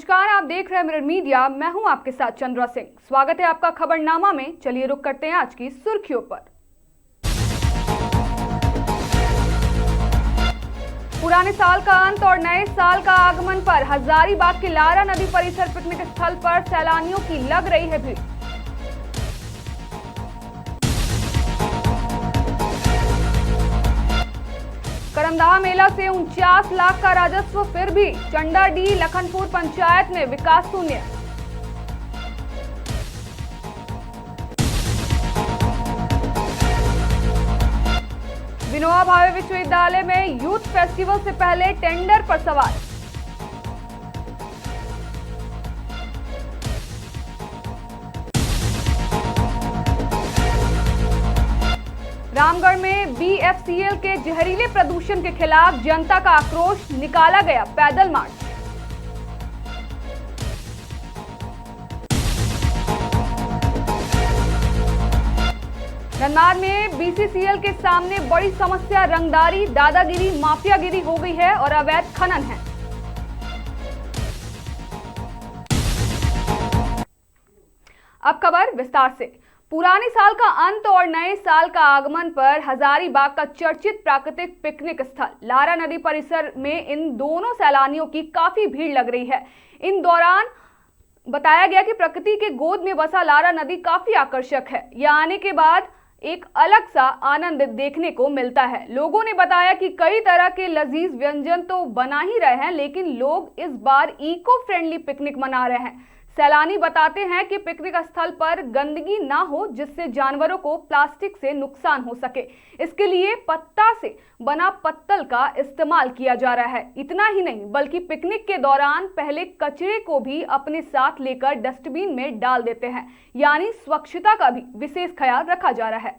नमस्कार, आप देख रहे हैं मिरर मीडिया। मैं हूं आपके साथ चंद्रा सिंह। स्वागत है आपका खबरनामा में। चलिए रुक करते हैं आज की सुर्खियों पर। पुराने साल का अंत और नए साल का आगमन पर हजारीबाग के लारा नदी परिसर पिकनिक स्थल पर सैलानियों की लग रही है भीड़। करमदाहा मेला से 49 लाख का राजस्व, फिर भी चंडाडीह लखनपुर पंचायत में विकास शून्य। विनोबा भावे विश्वविद्यालय में यूथ फेस्टिवल से पहले टेंडर पर सवाल। रामगढ़ में बीएफसीएल के जहरीले प्रदूषण के खिलाफ जनता का आक्रोश, निकाला गया पैदल मार्च। नन्नार में बीसीसीएल के सामने बड़ी समस्या, रंगदारी, दादागिरी, माफियागिरी हो गई है और अवैध खनन है। अब खबर विस्तार से। पुराने साल का अंत और नए साल का आगमन पर हजारीबाग का चर्चित प्राकृतिक पिकनिक स्थल लारा नदी परिसर में इन दोनों सैलानियों की काफी भीड़ लग रही है। इन दौरान बताया गया कि प्रकृति के गोद में बसा लारा नदी काफी आकर्षक है। यहाँ आने के बाद एक अलग सा आनंद देखने को मिलता है। लोगों ने बताया कि कई तरह के लजीज व्यंजन तो बना ही रहे हैं, लेकिन लोग इस बार इको फ्रेंडली पिकनिक मना रहे हैं। सैलानी बताते हैं कि पिकनिक स्थल पर गंदगी ना हो, जिससे जानवरों को प्लास्टिक से नुकसान हो सके। इसके लिए पत्ता से बना पत्तल का इस्तेमाल किया जा रहा है। इतना ही नहीं, बल्कि पिकनिक के दौरान पहले कचरे को भी अपने साथ लेकर डस्टबिन में डाल देते हैं, यानी स्वच्छता का भी विशेष ख्याल रखा जा रहा है।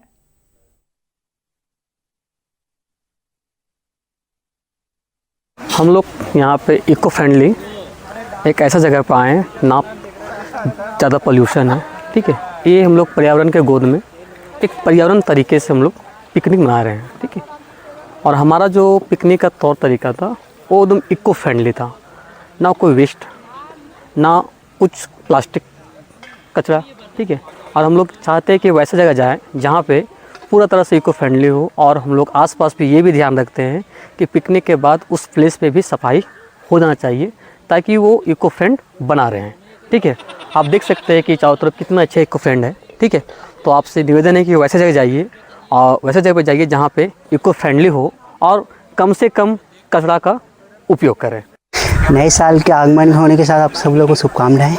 हम लोग यहाँ पे इको फ्रेंडली एक ऐसा जगह पर आए हैं, ना ज़्यादा पोल्यूशन है, ठीक है। ये हम लोग पर्यावरण के गोद में एक पर्यावरण तरीके से हम लोग पिकनिक मना रहे हैं, ठीक है। और हमारा जो पिकनिक का तौर तरीका था वो एकदम इको फ्रेंडली था, ना कोई वेस्ट, ना कुछ प्लास्टिक कचरा, ठीक है। और हम लोग चाहते हैं कि वैसे जगह जाएं जहाँ पे पूरा तरह से इको फ्रेंडली हो। और हम लोग आसपास भी ये भी ध्यान रखते हैं कि पिकनिक के बाद उस प्लेस पे भी सफाई हो जाना चाहिए, ताकि वो इको फ्रेंड बना रहे हैं, ठीक है। आप देख सकते हैं कि चारों तरफ कितना अच्छा इको फ्रेंड है, ठीक है। तो आपसे निवेदन है कि वैसे जगह जाइए और वैसे जगह पर जाइए जहाँ पे इको फ्रेंडली हो और कम से कम कचरा का उपयोग करें। नए साल के आगमन होने के साथ आप सब लोगों को शुभकामनाएं।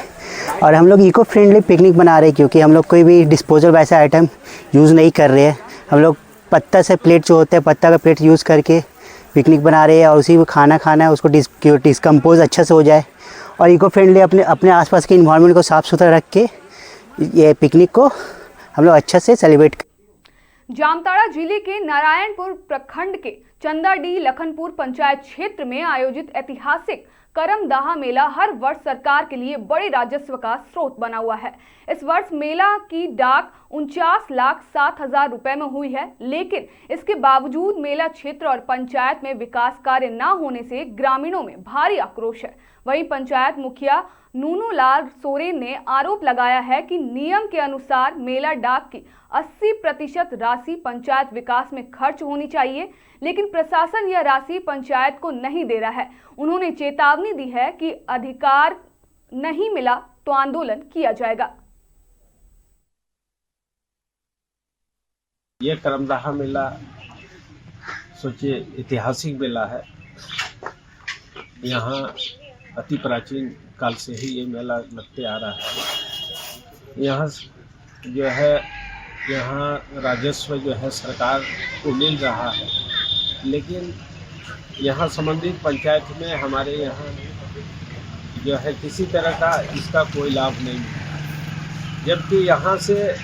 और हम लोग इको फ्रेंडली पिकनिक बना रहे हैं, क्योंकि हम लोग कोई भी डिस्पोजल वैसा आइटम यूज़ नहीं कर रहे हैं। हम लोग पत्ता से प्लेट जो होता है, पत्ता का प्लेट यूज़ करके पिकनिक बना रहे हैं और उसी में खाना खाना है, उसको डिस्कम्पोज अच्छा से हो जाए और इको फ्रेंडली अपने आसपास के इन्वायरमेंट को साफ़ सुथरा रख के ये पिकनिक को हम लोग अच्छा से सेलिब्रेट। जामताड़ा जिले के नारायणपुर प्रखंड के चंडाडीह लखनपुर पंचायत क्षेत्र में आयोजित ऐतिहासिक करमदाहा मेला हर वर्ष सरकार के लिए बड़े राजस्व का स्रोत बना हुआ है। इस वर्ष मेला की डाक 49,07,000 रुपए में हुई है, लेकिन इसके बावजूद मेला क्षेत्र और पंचायत में विकास कार्य न होने से ग्रामीणों में भारी आक्रोश है। वहीं पंचायत मुखिया नूनूलाल सोरेन ने आरोप लगाया है कि नियम के अनुसार मेला डाक की 80% राशि पंचायत विकास में खर्च होनी चाहिए, लेकिन प्रशासन यह राशि पंचायत को नहीं दे रहा है। उन्होंने चेतावनी दी है कि अधिकार नहीं मिला तो आंदोलन किया जाएगा। ये करमदाहा मेला सोचिए ऐतिहासिक मेला है। यहाँ अति प्राचीन काल से ही ये मेला लगते आ रहा है। यहाँ जो है राजस्व जो है सरकार को मिल रहा है, लेकिन यहाँ संबंधित पंचायत में हमारे यहाँ जो है किसी तरह का इसका कोई लाभ नहीं है। जबकि यहाँ से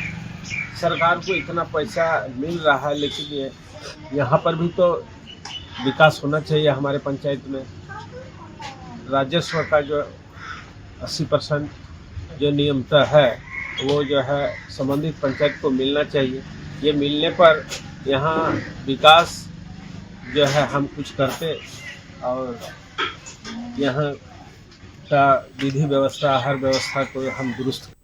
सरकार को इतना पैसा मिल रहा है, लेकिन यहाँ पर भी तो विकास होना चाहिए। हमारे पंचायत में राजस्व का जो 80% जो नियमतः है वो जो है संबंधित पंचायत को मिलना चाहिए। ये मिलने पर यहाँ विकास जो है हम कुछ करते और यहाँ का विधि व्यवस्था, हर व्यवस्था को हम दुरुस्त।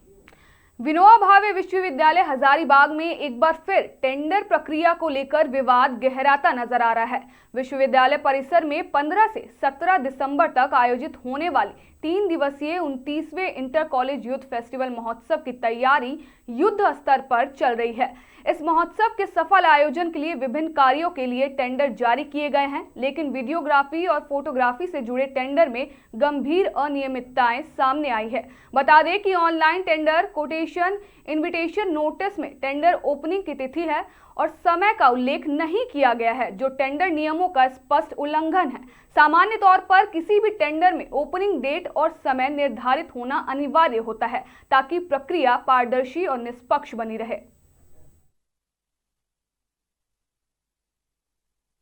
विनोबा भावे विश्वविद्यालय हजारीबाग में एक बार फिर टेंडर प्रक्रिया को लेकर विवाद गहराता नजर आ रहा है। विश्वविद्यालय परिसर में 15 से 17 दिसंबर तक आयोजित होने वाली 3 दिवसीय 29वें इंटर कॉलेज यूथ फेस्टिवल महोत्सव की तैयारी युद्ध स्तर पर चल रही है। इस महोत्सव के सफल आयोजन के लिए विभिन्न कार्यों के लिए टेंडर जारी किए गए हैं, लेकिन वीडियोग्राफी और फोटोग्राफी से जुड़े टेंडर में गंभीर अनियमितताएं सामने आई है। बता दें कि online tender quotation invitation notice में टेंडर ओपनिंग की तिथि है और समय का उल्लेख नहीं किया गया है, जो टेंडर नियमों का स्पष्ट उल्लंघन है। सामान्य तौर पर किसी भी टेंडर में ओपनिंग डेट और समय निर्धारित होना अनिवार्य होता है ताकि प्रक्रिया पारदर्शी और निष्पक्ष बनी रहे।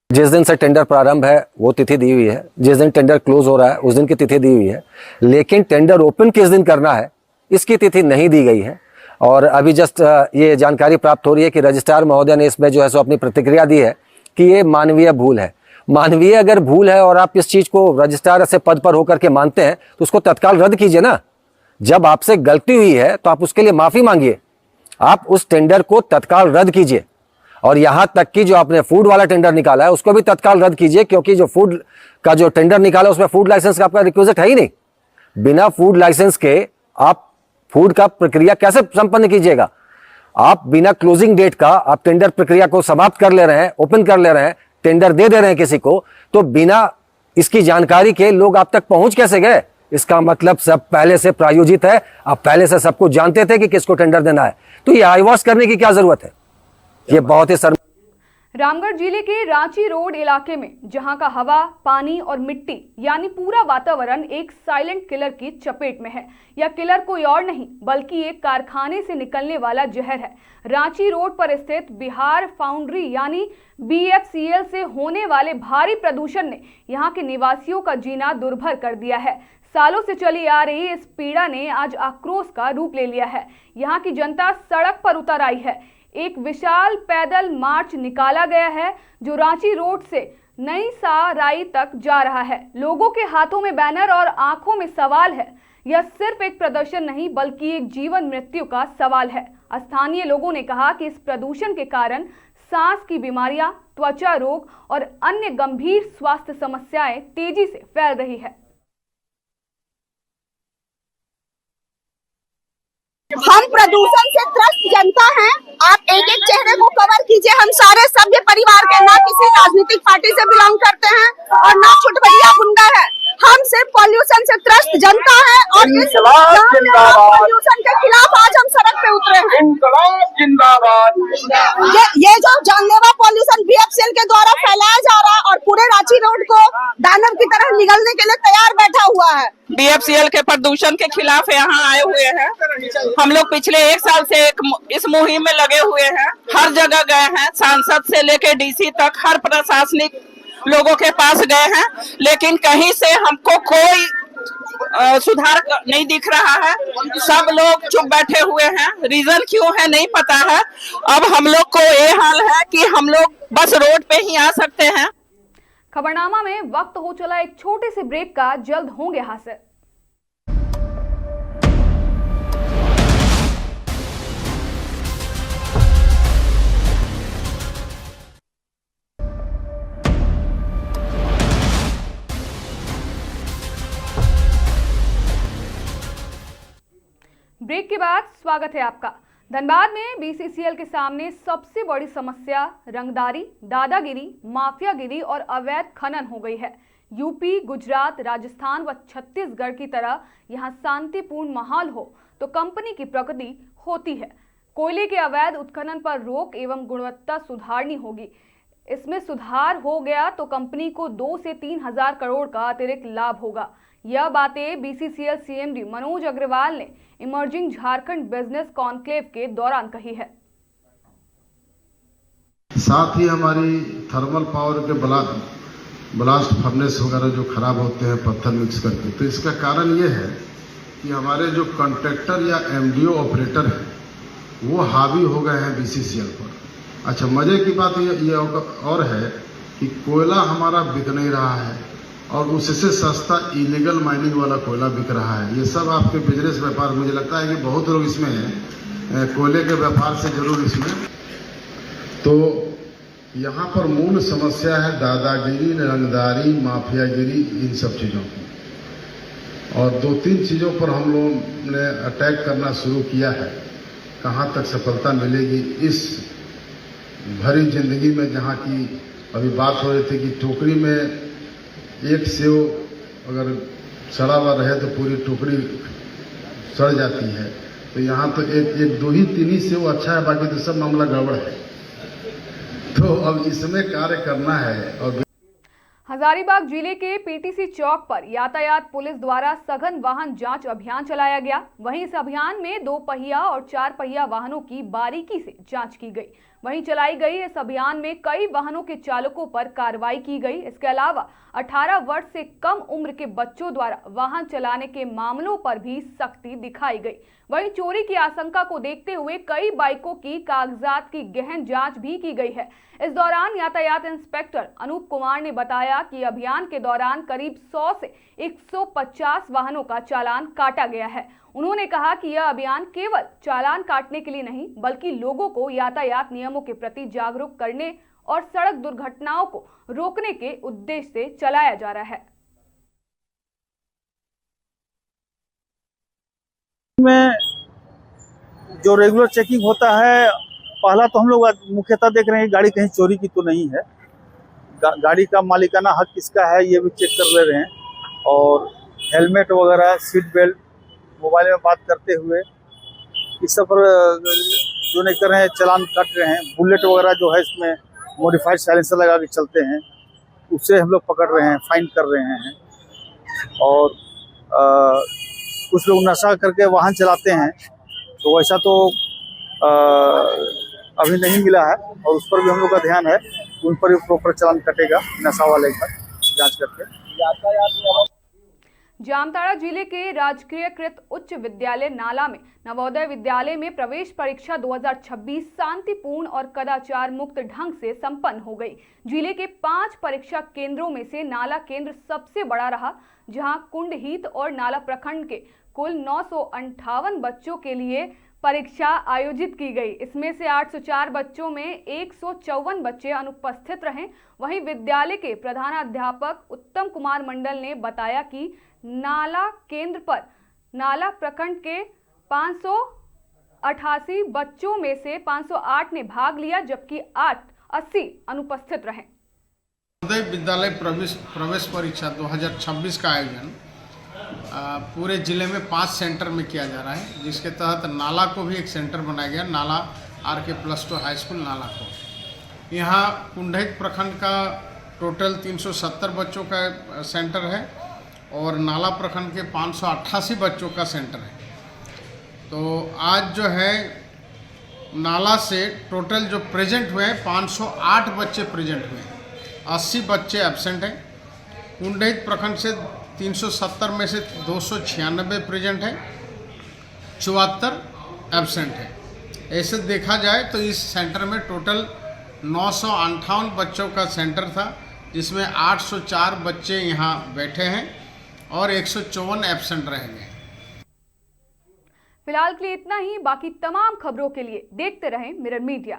जिस दिन से टेंडर प्रारंभ है वो तिथि दी हुई है, जिस दिन टेंडर क्लोज हो रहा है उस दिन की तिथि दी हुई है, लेकिन टेंडर ओपन किस दिन करना है इसकी तिथि नहीं दी गई है। और अभी जस्ट ये जानकारी प्राप्त हो रही है कि रजिस्ट्रार महोदय ने इसमें जो है सो अपनी प्रतिक्रिया दी है कि ये मानवीय भूल है। मानवीय अगर भूल है और आप इस चीज को रजिस्ट्रार से पद पर होकर के मानते हैं तो उसको तत्काल रद्द कीजिए ना। जब आपसे गलती हुई है तो आप उसके लिए माफी मांगिए, आप उस टेंडर को तत्काल रद्द कीजिए। और यहां तक कि जो आपने फूड वाला टेंडर निकाला है उसको भी तत्काल रद्द कीजिए, क्योंकि जो फूड का जो टेंडर निकाला उसमें फूड लाइसेंस का आपका रिक्विजिट है ही नहीं। बिना फूड लाइसेंस के आप फूड का प्रक्रिया कैसे संपन्न कीजिएगा? आप बिना क्लोजिंग डेट का आप टेंडर प्रक्रिया को समाप्त कर ले रहे हैं, ओपन कर ले रहे हैं, टेंडर दे रहे हैं किसी को, तो बिना इसकी जानकारी के लोग आप तक पहुंच कैसे गए? इसका मतलब सब पहले से प्रायोजित है। आप पहले से सबको जानते थे कि किसको टेंडर देना है, तो ये आईवॉश करने की क्या जरूरत है? ये बहुत ही रामगढ़ जिले के रांची रोड इलाके में जहां का हवा, पानी और मिट्टी यानी पूरा वातावरण एक साइलेंट किलर की चपेट में है। यह किलर कोई और नहीं बल्कि एक कारखाने से निकलने वाला जहर है। रांची रोड पर स्थित बिहार फाउंड्री यानी BFCL से होने वाले भारी प्रदूषण ने यहां के निवासियों का जीना दुर्भर कर दिया है। सालों से चली आ रही इस पीड़ा ने आज आक्रोश का रूप ले लिया है। यहाँ की जनता सड़क पर उतर आई है। एक विशाल पैदल मार्च निकाला गया है जो रांची रोड से नई साराई तक जा रहा है। लोगों के हाथों में बैनर और आंखों में सवाल है। यह सिर्फ एक प्रदर्शन नहीं बल्कि एक जीवन मृत्यु का सवाल है। स्थानीय लोगों ने कहा कि इस प्रदूषण के कारण सांस की बीमारियां, त्वचा रोग और अन्य गंभीर स्वास्थ्य समस्याएं तेजी से फैल रही है। हम प्रदूषण से त्रस्त जनता हैं। आप एक एक चेहरे को कवर कीजिए। हम सारे सभ्य परिवार के, ना किसी राजनीतिक पार्टी से बिलोंग करते हैं और ना छुटभैया गुंडा है। हम सिर्फ पॉल्यूशन से त्रस्त जनता है और इस पॉल्यूशन के खिलाफ आज हम सड़क पे उतरे हैं। ये जो जानलेवा पॉल्यूशन BFCL के द्वारा फैलाया जा रहा है और पूरे रांची रोड को दानव की तरह निगलने के लिए तैयार बैठा हुआ है। BFCL के प्रदूषण के खिलाफ यहाँ आए हुए हैं। हम लोग पिछले 1 साल से इस मुहिम में लगे हुए हैं। हर जगह गए हैं, सांसद से लेके DC तक हर प्रशासनिक लोगों के पास गए हैं, लेकिन कहीं से हमको कोई सुधार नहीं दिख रहा है। सब लोग चुप बैठे हुए हैं। रीजन क्यों है नहीं पता है। अब हम लोग को ये हाल है कि हम लोग बस रोड पे ही आ सकते हैं। खबरनामा में वक्त हो चला एक छोटे से ब्रेक का, जल्द होंगे हासिल। ब्रेक के बाद स्वागत है आपका। धनबाद में BCCL के सामने सबसे बड़ी समस्या रंगदारी, दादागिरी, माफियागिरी और अवैध खनन हो गई है। यूपी, गुजरात, राजस्थान व छत्तीसगढ़ की तरह यहाँ शांतिपूर्ण माहौल हो तो कंपनी की प्रगति होती है। कोयले के अवैध उत्खनन पर रोक एवं गुणवत्ता सुधारनी होगी। इसमें सुधार हो गया तो कंपनी को 2 से 3 हजार करोड़ का अतिरिक्त लाभ होगा। यह बातें BCCL CMD मनोज अग्रवाल ने इमर्जिंग झारखंड बिजनेस कॉन्क्लेव के दौरान कही है। साथ ही हमारी थर्मल पावर के ब्लास्ट फर्नेस वगैरह जो खराब होते हैं पत्थर मिक्स करके, तो इसका कारण ये है कि हमारे जो कॉन्ट्रैक्टर या MDO ऑपरेटर हैं वो हावी हो गए हैं BCCL पर। अच्छा, मजे की बात ये और है कि कोयला हमारा बिक नहीं रहा है और उससे सस्ता इलीगल माइनिंग वाला कोयला बिक रहा है। ये सब आपके बिजनेस व्यापार, मुझे लगता है कि बहुत लोग इसमें कोयले के व्यापार से जरूर इसमें। तो यहाँ पर मूल समस्या है दादागिरी, रंगदारी, माफियागिरी, इन सब चीज़ों की। और 2-3 चीज़ों पर हम लोगों ने अटैक करना शुरू किया है। कहाँ तक सफलता मिलेगी इस भरी जिंदगी में, जहाँ की अभी बात हो रही थी कि टोकरी में एक सेव अगर सड़ा हुआ रहे तो पूरी टोकरी सड़ जाती है। तो यहाँ तो एक 2-3 ही सेव अच्छा है, बाकी तो सब मामला गड़बड़ है। तो अब इसमें कार्य करना है। और हजारीबाग जिले के पीटीसी चौक पर यातायात पुलिस द्वारा सघन वाहन जांच अभियान चलाया गया। वहीं इस अभियान में 2 पहिया और 4 पहिया वाहनों की बारीकी से जांच की गई। वहीं चलाई गई इस अभियान में कई वाहनों के चालकों पर कार्रवाई की गई। इसके अलावा 18 वर्ष से कम उम्र के बच्चों द्वारा वाहन चलाने के मामलों पर भी सख्ती दिखाई गई। वहीं चोरी की आशंका को देखते हुए कई बाइकों की कागजात की गहन जांच भी की गई है। इस दौरान यातायात इंस्पेक्टर अनूप कुमार ने बताया कि अभियान के दौरान करीब 100 से 150 वाहनों का चालान काटा गया है। उन्होंने कहा कि यह अभियान केवल चालान काटने के लिए नहीं, बल्कि लोगों को यातायात नियमों के प्रति जागरूक करने और सड़क दुर्घटनाओं को रोकने के उद्देश्य से चलाया जा रहा है। में जो रेगुलर चेकिंग होता है, पहला तो हम लोग मुख्यतः देख रहे हैं गाड़ी कहीं चोरी की तो नहीं है, गाड़ी का मालिकाना हक किसका है ये भी चेक कर ले रहे हैं। और हेलमेट वगैरह, सीट बेल्ट, मोबाइल में बात करते हुए इस सब पर जो नहीं कर रहे हैं चालान काट रहे हैं। बुलेट वगैरह जो है इसमें मॉडिफाइड साइलेंसर लगा के चलते हैं, उससे हम लोग पकड़ रहे हैं, फाइन कर रहे हैं। और कुछ लोग नशा करके वाहन चलाते हैं, तो वैसा तो अभी नहीं मिला है और उस पर भी हम लोग का ध्यान है, उन पर भी प्रॉपर चालान कटेगा नशा वाले का जांच करके। जामताड़ा जिले के राजकीयकृत उच्च विद्यालय नाला में नवोदय विद्यालय में प्रवेश परीक्षा 2026 शांतिपूर्ण और कदाचार मुक्त ढंग से संपन्न हो गई। जिले के 5 परीक्षा केंद्रों में से नाला केंद्र सबसे बड़ा रहा, जहां कुंडहित और नाला प्रखंड के कुल 958 बच्चों के लिए परीक्षा आयोजित की गई। इसमें से 804 बच्चों में 154 बच्चे अनुपस्थित रहे। वहीं विद्यालय के प्रधानाध्यापक उत्तम कुमार मंडल ने बताया कि नाला केंद्र पर नाला प्रखंड के 588 बच्चों में से 508 ने भाग लिया, जबकि 80 अनुपस्थित रहे। नवोदय विद्यालय प्रवेश परीक्षा 2026 का आयोजन पूरे जिले में 5 सेंटर में किया जा रहा है, जिसके तहत नाला को भी एक सेंटर बनाया गया, नाला RK+2 हाई स्कूल नाला को। यहाँ कुंडहित प्रखंड का टोटल 370 बच्चों का सेंटर है और नाला प्रखंड के 588 बच्चों का सेंटर है। तो आज जो है नाला से टोटल जो प्रेजेंट हुए हैं 508 बच्चे प्रेजेंट हुए हैं, 80 बच्चे एब्सेंट हैं। कुंडहित प्रखंड से 370 में से 296 प्रेजेंट है, 74 एब्सेंट है। ऐसे देखा जाए तो इस सेंटर में टोटल 958 बच्चों का सेंटर था, जिसमें 804 बच्चे यहाँ बैठे हैं और 154 एब्सेंट रह गए। फिलहाल के लिए इतना ही। बाकी तमाम खबरों के लिए देखते रहें मिरर मीडिया।